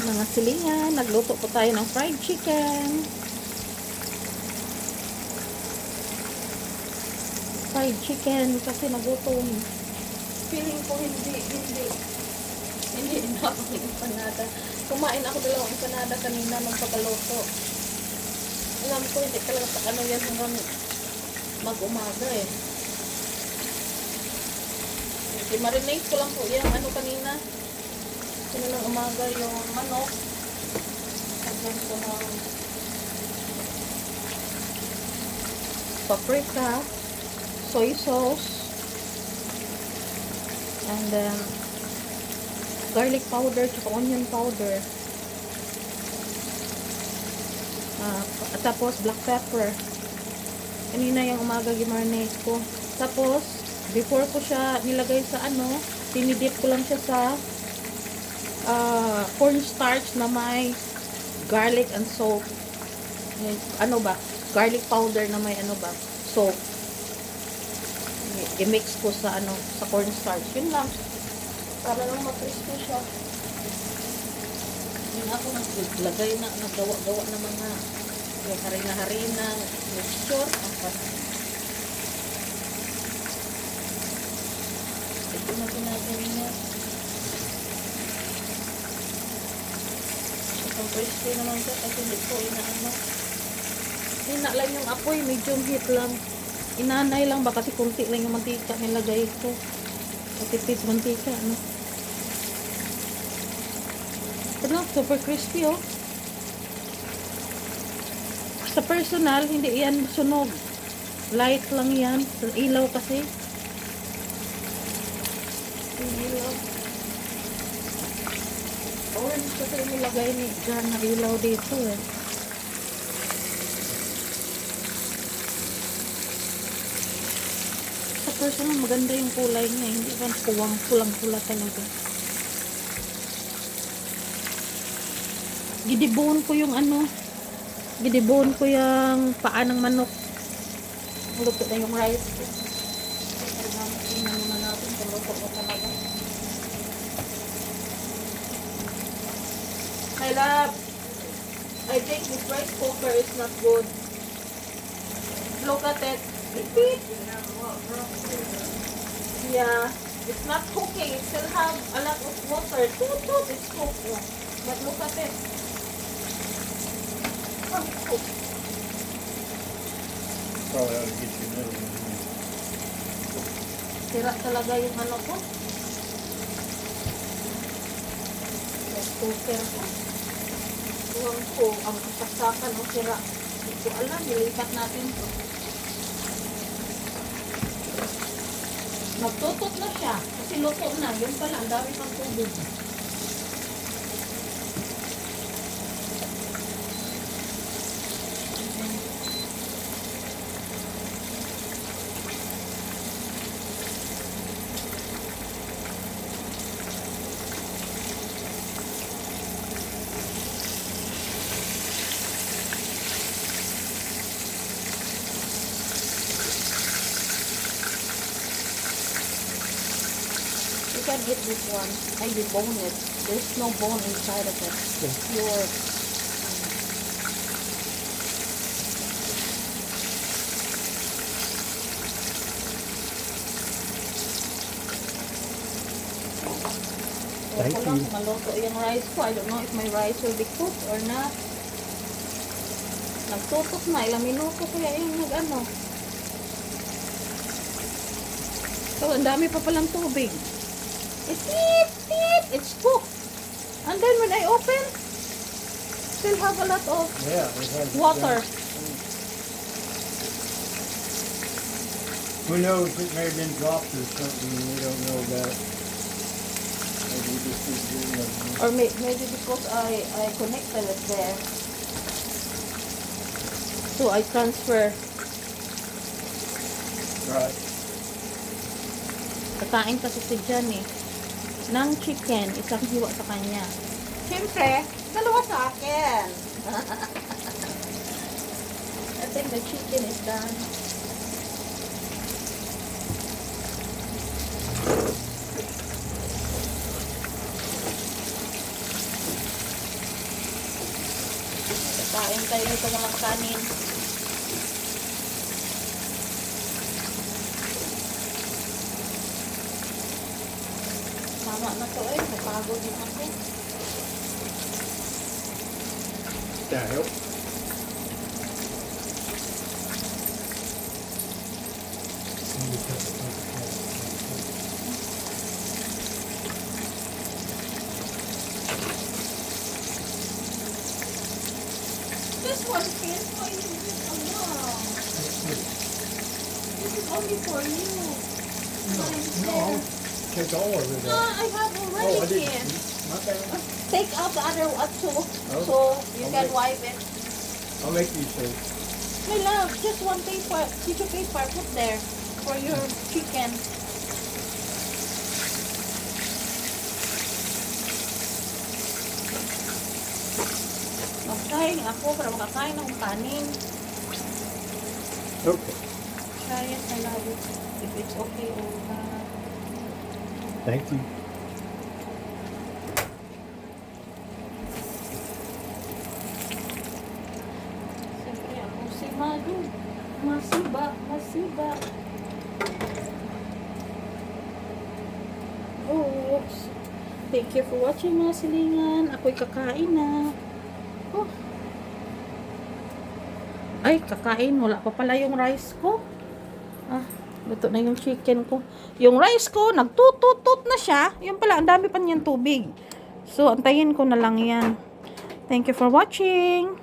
Mga silingan, nagluto po tayo ng fried chicken. Fried chicken kasi nagutom. Feeling ko hindi na ako ng empanada. Kumain ako 2 empanada kanina magpapaluto. Alam ko hindi talaga sa ano yan hanggang mag-umaga eh. Marinate ko lang po yung ano kanina. Kanilang umaga yung manok. Hanggang ko ng paprika, soy sauce, and then garlic powder, tsaka onion powder. Tapos black pepper. Kanina yung umaga gimarinate ko. Tapos before ko siya nilagay sa ano, tinidip ko lang siya sa cornstarch na may garlic and salt. Ano ba? Garlic powder na may ano ba? Salt. I-mix ko sa ano, sa cornstarch. Yun lang. Para lang ma-crispy siya. Yun ako naglagay na, nagawa-gawa ng mga harina-harina, mixture. Ito na ginagawa niya. Itong crispy naman siya kasi hindi ko inaano. Hina lang yung apoy, medium heat lang. Inanay lang ba kasi kunti lang yung mantika nilagay ko. Matipid mantika, ano. Pero super crispy, oh. Sa personal, hindi yan sunog. Light lang yan. Sa ilaw kasi. Ilaw. Orange kasi nilagay ni Jan na ilaw dito, eh. Sa personal, maganda yung kulay niya. Hindi ba pulang-pula talaga. Gidibon ko yung ano. Gidibon ko yung paa ng manok. Luto na yung rice. Tingnan muna natin kung luto ko talaga. My love, I think this rice cooker is not good. Look at it. Yeah, it's not cooking. It still have a lot of water. Toot, it's cooked. But look at it. Probably ought to get you another one. Sira talaga yung ano ko. Yung cooker ko. Tuwang ko, ang saksakan o sira. Hindi ko alam, nilipat natin to. Nagtutot na siya. Kasi luto na. Yun pala, ang dami pang tubig. You can eat this one. I debone it. There's no bone inside of it. It's pure. Wala ko lang maluto yung rice ko. I don't know if my rice will be cooked or not. Nagtutok na. Ilang minuto kaya yung nag-ano. So, ang dami pa palang tubig. It's cooked. And then when I open, still have a lot of water. Who knows? It may have been dropped or something. We don't know about it. Maybe we just didn't do nothing. Or maybe because I connected it there. So I transfer. Right. Kakain kasi si Jan eh. Ng chicken, isang hiwa sa kanya. Siyempre, 2 sa akin. I think the chicken is done. Kain tayo sa mga kanin. Tama na to eh. Napagod yung ako. That help? This one is for you. Wow. This is only for you. No, take all of it out. I have Oh, I already didn't. here. My bad. Take out the other one too. Oh, So you can okay. wipe it. I'll make you safe. My love, just one paper, tissue paper, put there for your chicken. Magkain ako para makakain ng kanin. Okay. Try it, my love, if it's okay or not. Thank you. Siyempre ako si Magu. Masiba, masiba. Oops. Thank you for watching mga silingan. Ako'y kakain na. Oh. Ay, kakain. Wala pa pala yung rice ko. Ah, luto na yung chicken ko. Yung rice ko, nagtututut na siya. Yung pala, ang dami pa niyang tubig. So, antayin ko na lang yan. Thank you for watching.